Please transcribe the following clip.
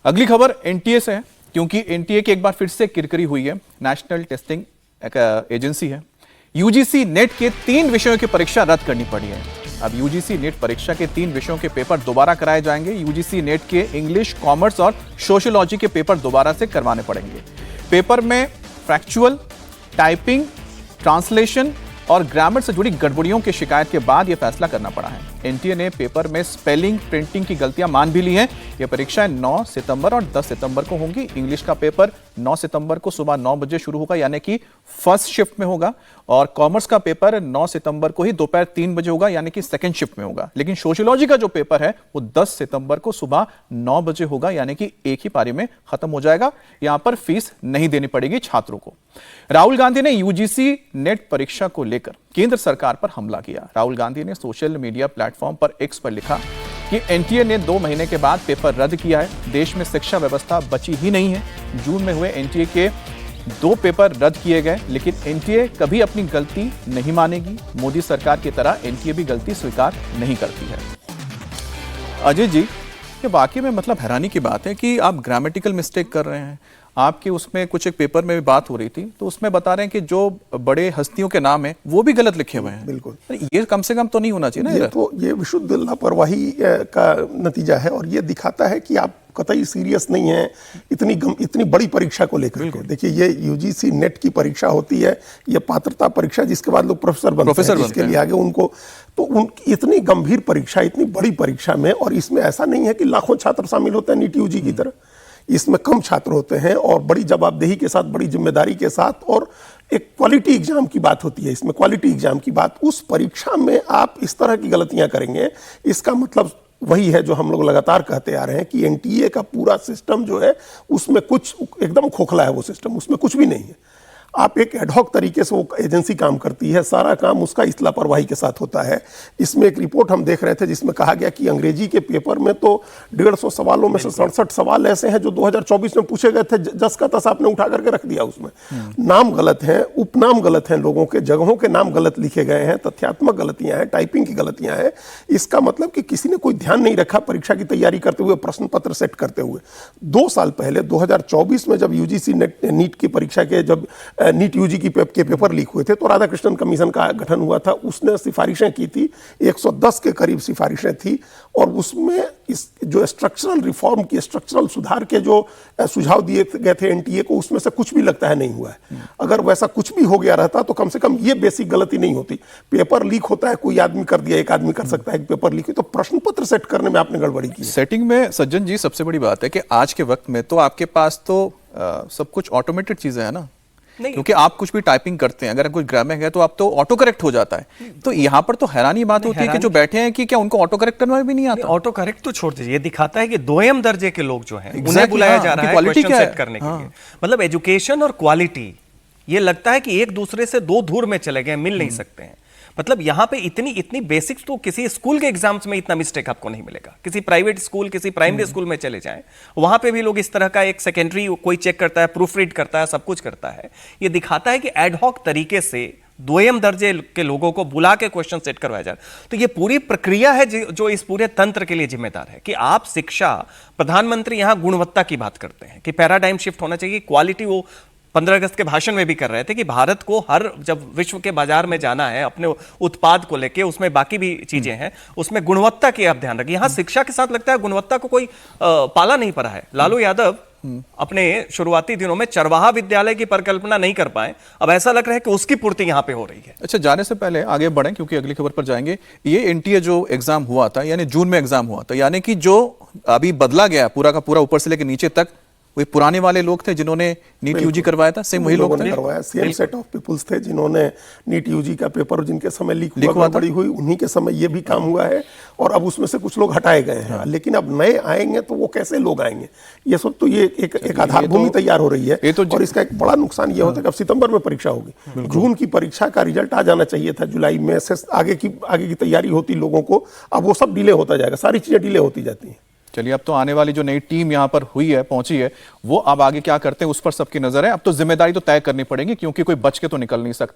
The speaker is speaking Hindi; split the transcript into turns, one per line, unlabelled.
अगली खबर एनटीए से है, क्योंकि एनटीए की एक बार फिर से किरकिरी हुई है। नेशनल टेस्टिंग एजेंसी है, यूजीसी नेट के 3 विषयों की परीक्षा रद्द करनी पड़ी है। अब यूजीसी नेट परीक्षा के 3 विषयों के पेपर दोबारा कराए जाएंगे। यूजीसी नेट के इंग्लिश, कॉमर्स और सोशियोलॉजी के पेपर दोबारा से करवाने पड़ेंगे। पेपर में फैक्चुअल, टाइपिंग, ट्रांसलेशन और ग्रामर से जुड़ी गड़बड़ियों की शिकायत के बाद यह फैसला करना पड़ा है। एनटीए ने पेपर में स्पेलिंग, प्रिंटिंग की गलतियां मान भी ली हैं। यह परीक्षाएं 9 सितंबर और 10 सितंबर को होंगी। इंग्लिश का पेपर 9 सितंबर को सुबह 9 बजे शुरू होगा, यानी कि फर्स्ट शिफ्ट में होगा, और कॉमर्स का पेपर 9 सितंबर को ही दोपहर 3 बजे होगा, यानी कि सेकंड शिफ्ट में होगा। लेकिन सोशियोलॉजी का जो पेपर है वो 10 सितंबर को सुबह 9 बजे होगा, यानी कि एक ही पारी में खत्म हो जाएगा। यहां पर फीस नहीं देनी पड़ेगी छात्रों को। राहुल गांधी ने यूजीसी नेट परीक्षा को लेकर केंद्र सरकार पर हमला किया। राहुल गांधी ने सोशल मीडिया प्लेटफॉर्म पर एक्स पर लिखा कि एनटीए ने 2 महीने के बाद पेपर रद्द किया है। देश में शिक्षा व्यवस्था बची ही नहीं है। जून में हुए एनटीए के 2 पेपर रद्द किए गए, लेकिन एनटीए कभी अपनी गलती नहीं मानेगी। मोदी सरकार की तरह एनटीए भी गलती स्वीकार नहीं करती है। अजय जी, ये वाकई में मतलब हैरानी की बात है कि आप ग्रामेटिकल मिस्टेक कर रहे हैं। आपके उसमें कुछ एक पेपर में भी बात हो रही थी, तो उसमें बता रहे हैं कि जो बड़े हस्तियों के नाम हैं वो भी गलत लिखे हुए हैं।
बिल्कुल,
ये कम से कम तो नहीं होना चाहिए ना।
ये विशुद्ध लापरवाही का नतीजा है, और ये दिखाता है कि आप कतई सीरियस नहीं है इतनी बड़ी परीक्षा को लेकर के। देखिए, ये यूजीसी नेट की परीक्षा होती है, ये पात्रता परीक्षा जिसके बाद लोग प्रोफेसर बनते हैं, जिसके लिए आगे उनको तो उनकी इतनी गंभीर परीक्षा, इतनी बड़ी परीक्षा में, और इसमें ऐसा नहीं है कि लाखों छात्र शामिल होते हैं नीट यूजी की तरह। इसमें कम छात्र होते हैं और बड़ी जवाबदेही के साथ, बड़ी जिम्मेदारी के साथ, और एक क्वालिटी एग्जाम की बात होती है इसमें, क्वालिटी एग्जाम की बात। उस परीक्षा में आप इस तरह की गलतियां करेंगे, इसका मतलब वही है जो हम लोग लगातार कहते आ रहे हैं कि एनटीए का पूरा सिस्टम जो है उसमें कुछ एकदम खोखला है। वो सिस्टम, उसमें कुछ भी नहीं है। आप एक एडहॉक तरीके से वो एजेंसी काम करती है, सारा काम उसका इस लापरवाही के साथ होता है। इसमें एक रिपोर्ट हम देख रहे थे जिसमें कहा गया कि अंग्रेजी के पेपर में तो 150 सवालों में से 67 सवाल ऐसे हैं जो 2024 में पूछे गए थे, जस का तस आपने उठा करके रख दिया। उसमें नाम गलत हैं, उपनाम गलत हैं, लोगों के जगहों के नाम गलत लिखे गए हैं, तथ्यात्मक गलतियां हैं, टाइपिंग की गलतियां हैं। इसका मतलब कि किसी ने कोई ध्यान नहीं रखा परीक्षा की तैयारी करते हुए, प्रश्न पत्र सेट करते हुए। 2 साल पहले 2024 में जब यूजीसी नीट की परीक्षा के जब नीट यूजी के पेपर लीक हुए थे, तो राधाकृष्णन कमीशन का गठन हुआ था। उसने सिफारिशें की थी, 110 के करीब सिफारिशें थी, और उसमें इस जो स्ट्रक्चरल रिफॉर्म की, स्ट्रक्चरल सुधार के जो सुझाव दिए गए थे एनटीए को, उसमें से कुछ भी लगता है नहीं हुआ है। अगर वैसा कुछ भी हो गया रहता तो कम से कम ये बेसिक गलती नहीं होती। पेपर लीक होता है, कोई आदमी कर दिया, एक आदमी कर सकता है, पेपर लीक, तो प्रश्न पत्र सेट करने में आपने गड़बड़ी की।
सेटिंग में सज्जन जी सबसे बड़ी बात है कि आज के वक्त में तो आपके पास तो सब कुछ ऑटोमेटेड चीजें है ना, क्योंकि आप कुछ भी टाइपिंग करते हैं, अगर कोई ग्रामर है तो आप तो ऑटो करेक्ट हो जाता है। तो यहाँ पर तो हैरानी बात होती है कि जो बैठे हैं कि क्या उनको ऑटो करेक्ट करना भी नहीं आता।
ऑटो करेक्ट तो छोड़ दीजिए, ये दिखाता है कि दोयम दर्जे के लोग जो हैं उन्हें बुलाया जा रहा है क्वेश्चन सेट करने के लिए। मतलब एजुकेशन और क्वालिटी, ये लगता है कि एक दूसरे से 2 धुर में चले गए, मिल नहीं सकते हैं। मतलब यहाँ पे इतनी बेसिक्स तो किसी स्कूल के एग्जाम्स में इतना मिस्टेक आपको नहीं मिलेगा। किसी प्राइवेट स्कूल, किसी प्राइमरी स्कूल में चले जाएं, वहां पे भी लोग इस तरह का एक सेकेंडरी कोई चेक करता है, प्रूफ रीड करता है, सब कुछ करता है। ये दिखाता है कि एडहॉक तरीके से दोयम दर्जे के लोगों को बुला के क्वेश्चन सेट करवाया जाए। तो ये पूरी प्रक्रिया है जो इस पूरे तंत्र के लिए जिम्मेदार है कि आप शिक्षा, प्रधानमंत्री यहां गुणवत्ता की बात करते हैं कि पैराडाइम शिफ्ट होना चाहिए, क्वालिटी। वो 15 अगस्त के भाषण में भी कर रहे थे कि भारत को जब विश्व के बाजार में जाना है अपने उत्पाद को लेके, उसमें बाकी भी चीजें हैं, उसमें गुणवत्ता की आप ध्यान रखिए। यहां शिक्षा के साथ लगता है गुणवत्ता को कोई पाला नहीं पड़ा है। लालू यादव अपने शुरुआती दिनों में चरवाहा विद्यालय की परिकल्पना नहीं कर पाए, अब ऐसा लग रहा है कि उसकी पूर्ति यहां पे हो रही है।
अच्छा, जाने से पहले आगे बढ़ें क्योंकि अगली खबर पर जाएंगे। ये एनटीए जो एग्जाम हुआ था, यानी जून में एग्जाम हुआ था, यानी कि जो अभी बदला गया पूरा का पूरा ऊपर से लेकर नीचे तक, वही पुराने वाले लोग थे जिन्होंने नीट यूजी करवाया था, सेम वही लोग थे,
करवाया, सेम सेट ऑफ पीपल्स थे जिन्होंने नीट यूजी का पेपर, जिनके समय लीक हुआ, बड़ी हुई, उन्हीं के समय ये भी काम हुआ है। और अब उसमें से कुछ लोग हटाए गए हैं। लेकिन अब नए आएंगे तो वो कैसे लोग आएंगे, ये सब तो ये एक आधार भूमि तैयार हो रही है। और इसका एक बड़ा नुकसान ये होता है कि अब सितंबर में परीक्षा होगी। जून की परीक्षा का रिजल्ट आ जाना चाहिए था, जुलाई में से आगे की तैयारी होती लोगों को, अब वो सब डिले होता जाएगा, सारी चीजें डिले होती जाती हैं।
चलिए, अब तो आने वाली जो नई टीम यहाँ पर हुई है, पहुंची है, वो अब आगे क्या करते हैं उस पर सबकी नजर है। अब तो जिम्मेदारी तो तय करनी पड़ेगी, क्योंकि कोई बच के तो निकल नहीं सकता।